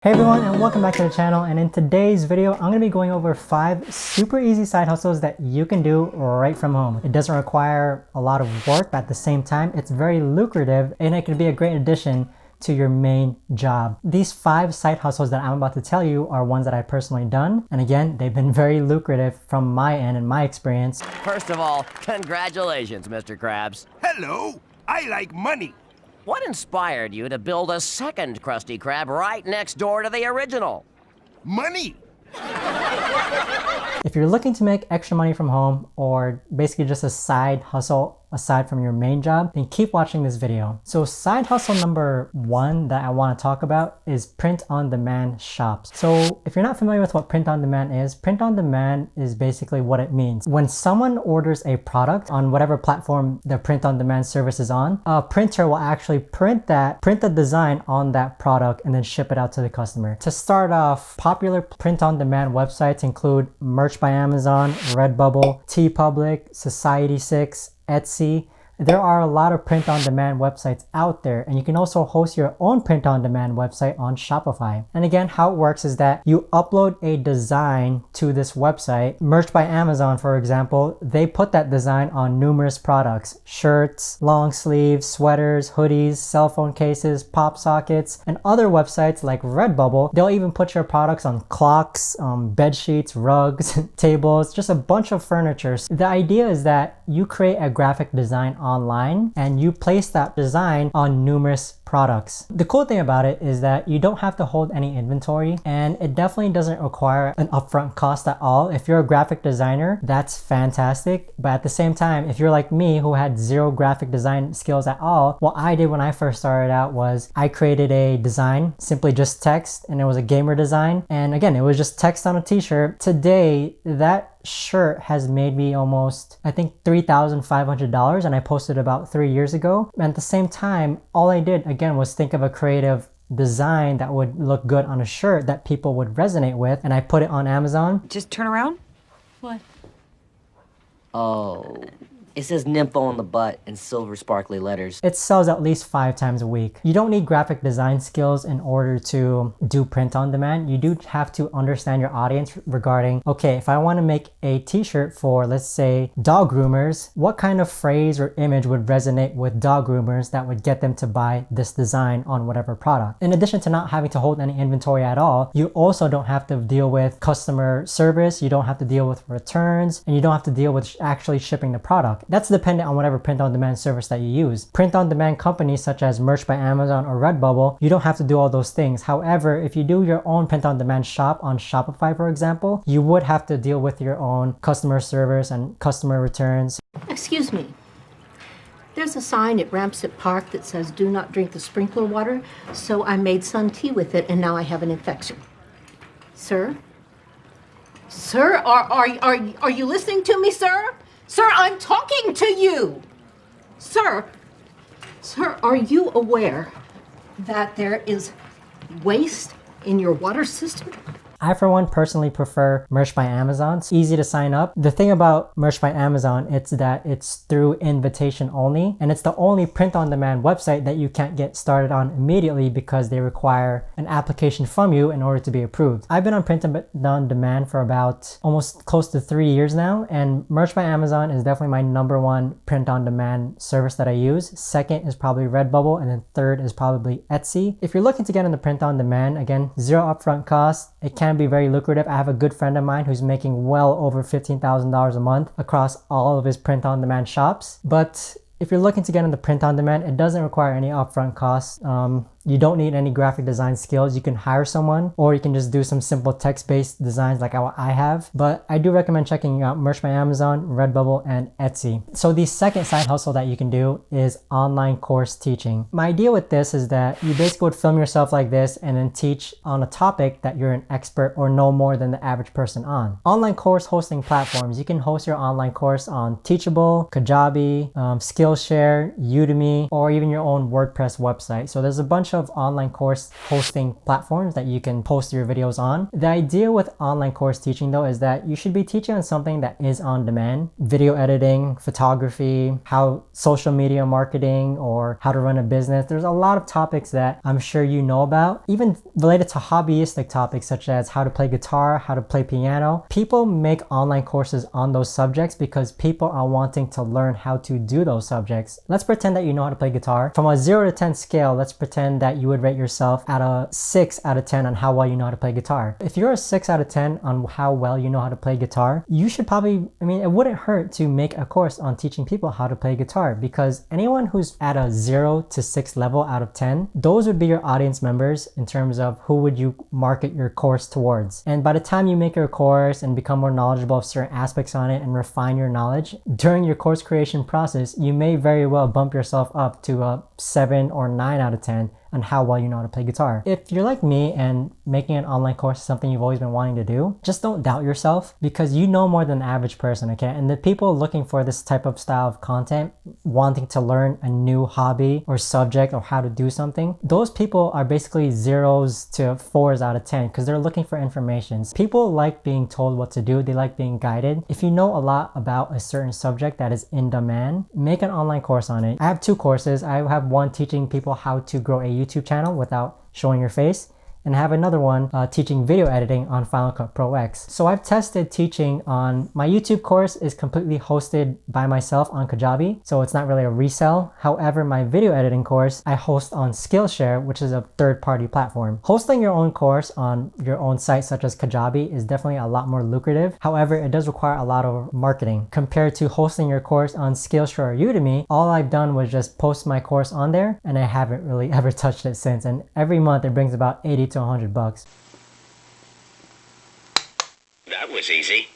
Hey everyone, and welcome back to the channel. And in today's video, I'm going to be going over 5 super easy side hustles that you can do right from home. It doesn't require a lot of work, but at the same time, it's very lucrative and it can be a great addition to your main job. These 5 side hustles that I'm about to tell you are ones that I've personally done. And again, they've been very lucrative from my end and my experience. First of all, congratulations, Mr. Krabs. Hello, I like money. What inspired you to build a second Krusty Krab right next door to the original? Money. If you're looking to make extra money from home or basically just a side hustle aside from your main job, then keep watching this video. So side hustle number 1 that I want to talk about is print-on-demand shops. So if you're not familiar with what print-on-demand is basically what it means. When someone orders a product on whatever platform the print-on-demand service is on, a printer will actually print the design on that product and then ship it out to the customer. To start off, popular print-on-demand websites include Merch by Amazon, Redbubble, TeePublic, Society6, Etsy. There are a lot of print-on-demand websites out there, and you can also host your own print-on-demand website on Shopify. And again, how it works is that you upload a design to this website. Merch by Amazon, for example, they put that design on numerous products: shirts, long sleeves, sweaters, hoodies, cell phone cases, pop sockets, and other websites like Redbubble. They'll even put your products on clocks, bed sheets, rugs, tables, just a bunch of furniture. The idea is that you create a graphic design online and you place that design on numerous products. The cool thing about it is that you don't have to hold any inventory, and it definitely doesn't require an upfront cost at all. If you're a graphic designer, that's fantastic. But at the same time, if you're like me who had 0 graphic design skills at all, what I did when I first started out was I created a design, simply just text, and it was a gamer design. And again, it was just text on a t-shirt. Today, that shirt has made me almost, I think, $3,500, and I posted about 3 years ago. And at the same time, all I did again was think of a creative design that would look good on a shirt that people would resonate with, and I put it on Amazon. Just turn around. What? Oh, it says nympho on the butt in silver sparkly letters. It sells at least 5 times a week. You don't need graphic design skills in order to do print on demand. You do have to understand your audience regarding, okay, if I want to make a t-shirt for, let's say, dog groomers, what kind of phrase or image would resonate with dog groomers that would get them to buy this design on whatever product? In addition to not having to hold any inventory at all, you also don't have to deal with customer service, you don't have to deal with returns, and you don't have to deal with actually shipping the product. That's dependent on whatever print-on-demand service that you use. Print-on-demand companies such as Merch by Amazon or Redbubble, you don't have to do all those things. However, if you do your own print-on-demand shop on Shopify, for example, you would have to deal with your own customer service and customer returns. Excuse me. There's a sign at Ramsett Park that says do not drink the sprinkler water, so I made sun tea with it and now I have an infection. Sir? Sir, are you listening to me, sir? Sir, I'm talking to you! Sir, are you aware that there is waste in your water system? I, for one, personally prefer Merch by Amazon. It's easy to sign up. The thing about Merch by Amazon, it's that it's through invitation only, and it's the only print-on-demand website that you can't get started on immediately because they require an application from you in order to be approved. I've been on print-on-demand for about almost close to 3 years now, and Merch by Amazon is definitely my #1 print-on-demand service that I use. Second is probably Redbubble, and then third is probably Etsy. If you're looking to get into print-on-demand, again, 0 upfront cost. It can be very lucrative. I have a good friend of mine who's making well over $15,000 a month across all of his print-on-demand shops. But if you're looking to get into print-on-demand, it doesn't require any upfront costs. You don't need any graphic design skills. You can hire someone, or you can just do some simple text-based designs like how I have. But I do recommend checking out Merch by Amazon, Redbubble, and Etsy. So the second side hustle that you can do is online course teaching. My idea with this is that you basically would film yourself like this and then teach on a topic that you're an expert or know more than the average person on. Online course hosting platforms. You can host your online course on Teachable, Kajabi, Skillshare, Udemy, or even your own WordPress website. So there's a bunch of of online course hosting platforms that you can post your videos on. The idea with online course teaching though is that you should be teaching on something that is on demand. Video editing, photography, how social media marketing, or how to run a business. There's a lot of topics that I'm sure you know about, even related to hobbyistic topics such as how to play guitar, how to play piano. People make online courses on those subjects because people are wanting to learn how to do those subjects. Let's pretend that you know how to play guitar. From a 0 to 10 scale, let's pretend that you would rate yourself at a 6 out of 10 on how well you know how to play guitar. If you're a 6 out of 10 on how well you know how to play guitar, you should probably, it wouldn't hurt to make a course on teaching people how to play guitar, because anyone who's at a 0 to 6 level out of 10, those would be your audience members in terms of who would you market your course towards. And by the time you make your course and become more knowledgeable of certain aspects on it and refine your knowledge, during your course creation process, you may very well bump yourself up to a 7 or 9 out of 10 on how well you know how to play guitar. If you're like me and making an online course is something you've always been wanting to do, just don't doubt yourself, because you know more than the average person, okay? And the people looking for this type of style of content, wanting to learn a new hobby or subject or how to do something, those people are basically 0s to 4s out of 10 because they're looking for information. People like being told what to do. They like being guided. If you know a lot about a certain subject that is in demand, make an online course on it. I have 2 courses. I have one teaching people how to grow a YouTube channel without showing your face, and I have another one teaching video editing on Final Cut Pro X. So I've tested teaching on, my YouTube course is completely hosted by myself on Kajabi, so it's not really a resell. However, my video editing course, I host on Skillshare, which is a third-party platform. Hosting your own course on your own site, such as Kajabi, is definitely a lot more lucrative. However, it does require a lot of marketing. Compared to hosting your course on Skillshare or Udemy, all I've done was just post my course on there, and I haven't really ever touched it since. And every month it brings about 80 to $100. That was easy.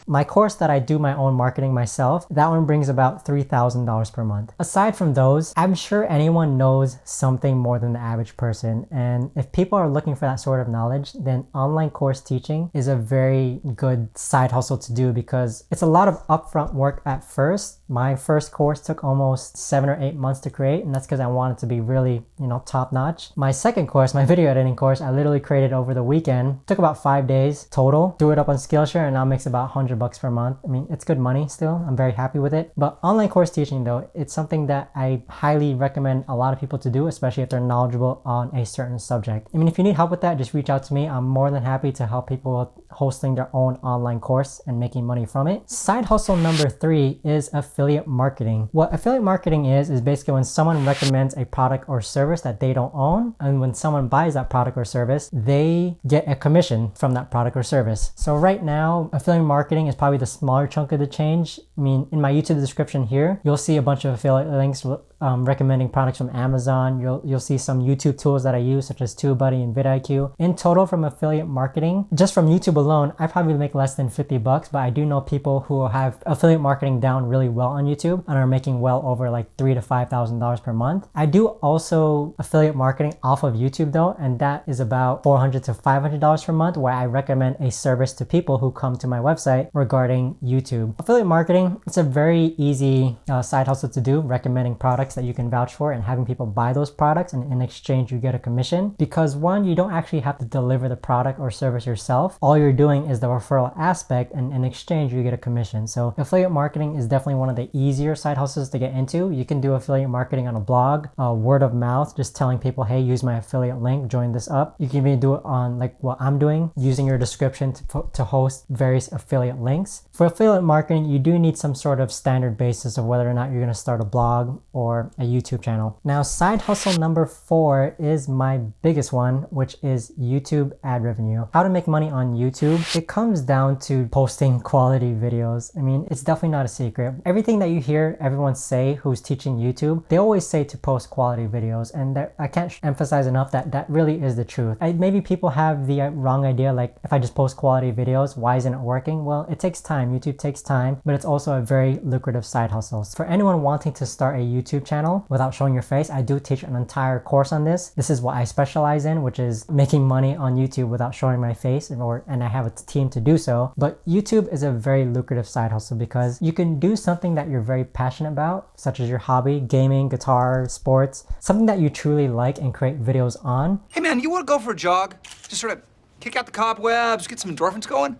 My course that I do my own marketing myself, that one brings about $3,000 per month. Aside from those, I'm sure anyone knows something more than the average person. And if people are looking for that sort of knowledge, then online course teaching is a very good side hustle to do, because it's a lot of upfront work at first. My first course took almost 7 or 8 months to create, and that's because I wanted to be really, top notch. My second course, my video editing course, I literally created over the weekend. Took about 5 days total. Threw it up on Skillshare, and now makes about $100 per month. It's good money still. I'm very happy with it. But online course teaching though, it's something that I highly recommend a lot of people to do, especially if they're knowledgeable on a certain subject. If you need help with that, just reach out to me. I'm more than happy to help people with hosting their own online course and making money from it. Side hustle number 3 is affiliate marketing. What affiliate marketing is basically when someone recommends a product or service that they don't own, and when someone buys that product or service, they get a commission from that product or service. So right now, affiliate marketing is probably the smaller chunk of the change. In my YouTube description here, you'll see a bunch of affiliate links recommending products from Amazon. You'll see some YouTube tools that I use, such as TubeBuddy and vidIQ. In total, from affiliate marketing, just from YouTube alone, I probably make less than $50, but I do know people who have affiliate marketing down really well on YouTube and are making well over like $3,000 to $5,000 per month. I do also affiliate marketing off of YouTube though, and that is about $400 to $500 per month, where I recommend a service to people who come to my website regarding YouTube. Affiliate marketing, it's a very easy side hustle to do, recommending products that you can vouch for and having people buy those products, and in exchange you get a commission. Because one, you don't actually have to deliver the product or service yourself. All you're doing is the referral aspect, and in exchange you get a commission. So affiliate marketing is definitely one of the easier side hustles to get into. You can do affiliate marketing on a blog, word of mouth, just telling people, hey, use my affiliate link, join this up. You can even do it on like what I'm doing, using your description to host various affiliate links. For affiliate marketing, you do need some sort of standard basis of whether or not you're going to start a blog or a YouTube channel. Now, side hustle number 4 is my biggest one, which is YouTube ad revenue. How to make money on YouTube. It comes down to posting quality videos. It's definitely not a secret. Everything that you hear everyone say who's teaching YouTube, they always say to post quality videos, and I can't emphasize enough that that really is the truth. Maybe people have the wrong idea, like if I just post quality videos, why isn't it working? Well, it takes time. YouTube takes time, but it's also a very lucrative side hustle. For anyone wanting to start a YouTube channel, channel without showing your face. I do teach an entire course on this. This is what I specialize in, which is making money on YouTube without showing my face, and I have a team to do so. But YouTube is a very lucrative side hustle because you can do something that you're very passionate about, such as your hobby, gaming, guitar, sports, something that you truly like and create videos on. Hey man, you want to go for a jog? Just sort of kick out the cobwebs, get some endorphins going?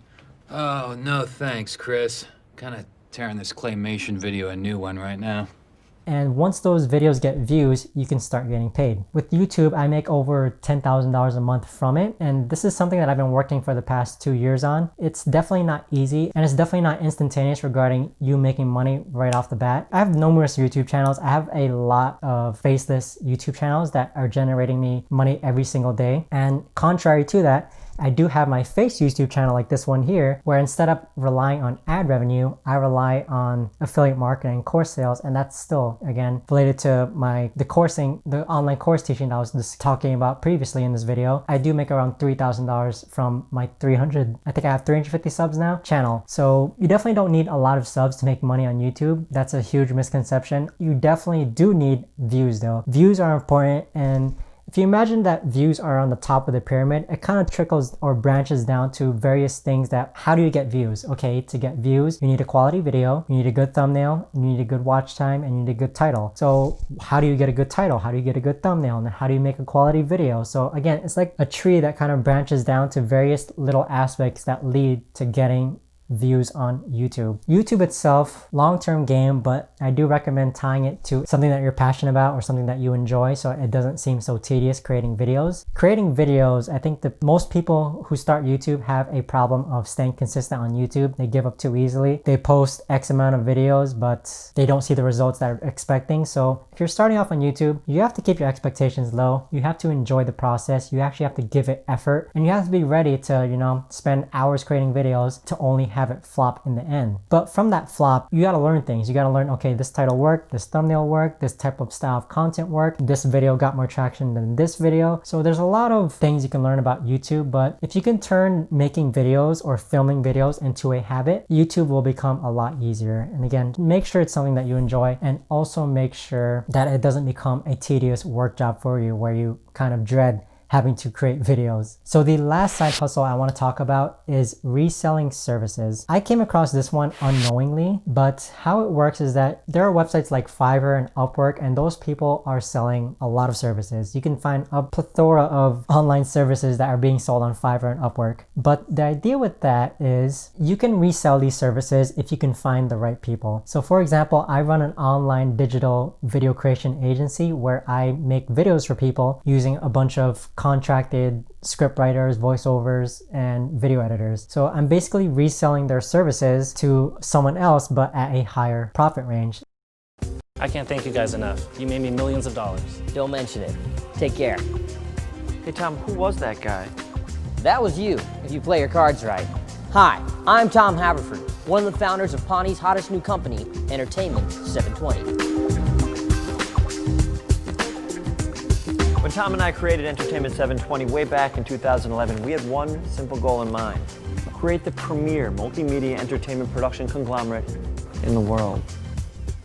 Oh, no thanks, Chris. Kind of tearing this claymation video a new one right now. And once those videos get views, you can start getting paid. With YouTube, I make over $10,000 a month from it. And this is something that I've been working for the past 2 years on. It's definitely not easy, and it's definitely not instantaneous regarding you making money right off the bat. I have numerous YouTube channels. I have a lot of faceless YouTube channels that are generating me money every single day. And contrary to that, I do have my face YouTube channel like this one here, where instead of relying on ad revenue, I rely on affiliate marketing, course sales, and that's still, again, related to the online course teaching that I was just talking about previously in this video. I do make around $3,000 from my I think I have 350 subs now, channel. So you definitely don't need a lot of subs to make money on YouTube. That's a huge misconception. You definitely do need views though. Views are important, and if you imagine that views are on the top of the pyramid, it kind of trickles or branches down to various things that, how do you get views? Okay, to get views, you need a quality video, you need a good thumbnail, you need a good watch time, and you need a good title. So how do you get a good title? How do you get a good thumbnail? And how do you make a quality video? So again, it's like a tree that kind of branches down to various little aspects that lead to getting views on YouTube. YouTube itself, long-term game, but I do recommend tying it to something that you're passionate about or something that you enjoy so it doesn't seem so tedious creating videos. Creating videos, I think that most people who start YouTube have a problem of staying consistent on YouTube. They give up too easily. They post X amount of videos, but they don't see the results that they're expecting. So if you're starting off on YouTube, you have to keep your expectations low. You have to enjoy the process. You actually have to give it effort, and you have to be ready to, spend hours creating videos to only have it flop in the end. But from that flop, you got to learn things. You got to learn, okay, this title worked, this thumbnail worked, this type of style of content worked, this video got more traction than this video. So there's a lot of things you can learn about YouTube, but if you can turn making videos or filming videos into a habit, YouTube will become a lot easier. And again, make sure it's something that you enjoy, and also make sure that it doesn't become a tedious work job for you where you kind of dread having to create videos. So the last side hustle I want to talk about is reselling services. I came across this one unknowingly, but how it works is that there are websites like Fiverr and Upwork, and those people are selling a lot of services. You can find a plethora of online services that are being sold on Fiverr and Upwork. But the idea with that is you can resell these services if you can find the right people. So for example, I run an online digital video creation agency where I make videos for people using a bunch of contracted script writers, voiceovers, and video editors. So I'm basically reselling their services to someone else, but at a higher profit range. I can't thank you guys enough. You made me millions of dollars. Don't mention it. Take care. Hey Tom, who was that guy? That was you, if you play your cards right. Hi, I'm Tom Haverford, one of the founders of Pawnee's hottest new company, Entertainment 720. When Tom and I created Entertainment 720 way back in 2011, we had one simple goal in mind: create the premier multimedia entertainment production conglomerate in the world.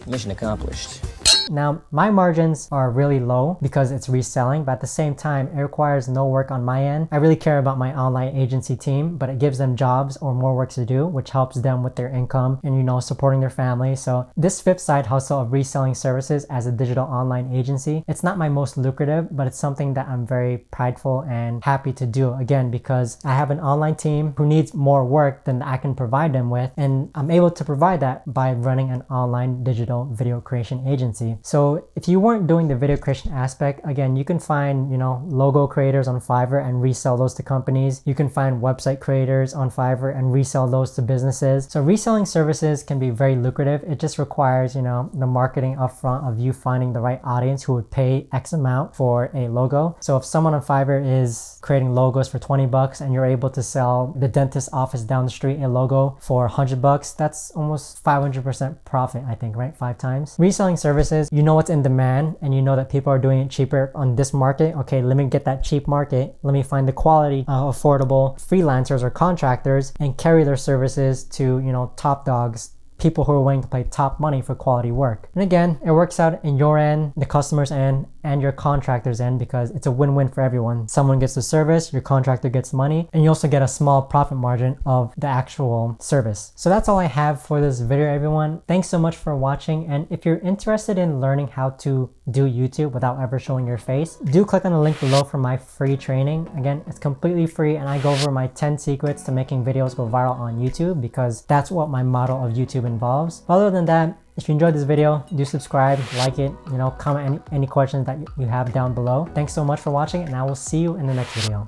Mission accomplished. Now, my margins are really low because it's reselling, but at the same time, it requires no work on my end. I really care about my online agency team, but it gives them jobs or more work to do, which helps them with their income and, supporting their family. So this fifth side hustle of reselling services as a digital online agency, it's not my most lucrative, but it's something that I'm very prideful and happy to do, again, because I have an online team who needs more work than I can provide them with, and I'm able to provide that by running an online digital video creation agency. So if you weren't doing the video creation aspect, again, you can find, logo creators on Fiverr and resell those to companies. You can find website creators on Fiverr and resell those to businesses. So reselling services can be very lucrative. It just requires, the marketing upfront of you finding the right audience who would pay X amount for a logo. So if someone on Fiverr is creating logos for $20 and you're able to sell the dentist office down the street a logo for $100, that's almost 500% profit, I think, right? 5 times. Reselling services, you know what's in demand and you know that people are doing it cheaper on this market. Okay, let me get that cheap market. Let me find the quality, affordable freelancers or contractors and carry their services to, top dogs people who are willing to pay top money for quality work. And again, it works out in your end, the customer's end, and your contractor's end because it's a win-win for everyone. Someone gets the service, your contractor gets money, and you also get a small profit margin of the actual service. So that's all I have for this video, everyone. Thanks so much for watching, and if you're interested in learning how to do YouTube without ever showing your face, do click on the link below for my free training. Again, it's completely free, and I go over my 10 secrets to making videos go viral on YouTube because that's what my model of YouTube involves. Other than that, if you enjoyed this video, do subscribe, like it, comment any questions that you have down below. Thanks so much for watching, and I will see you in the next video.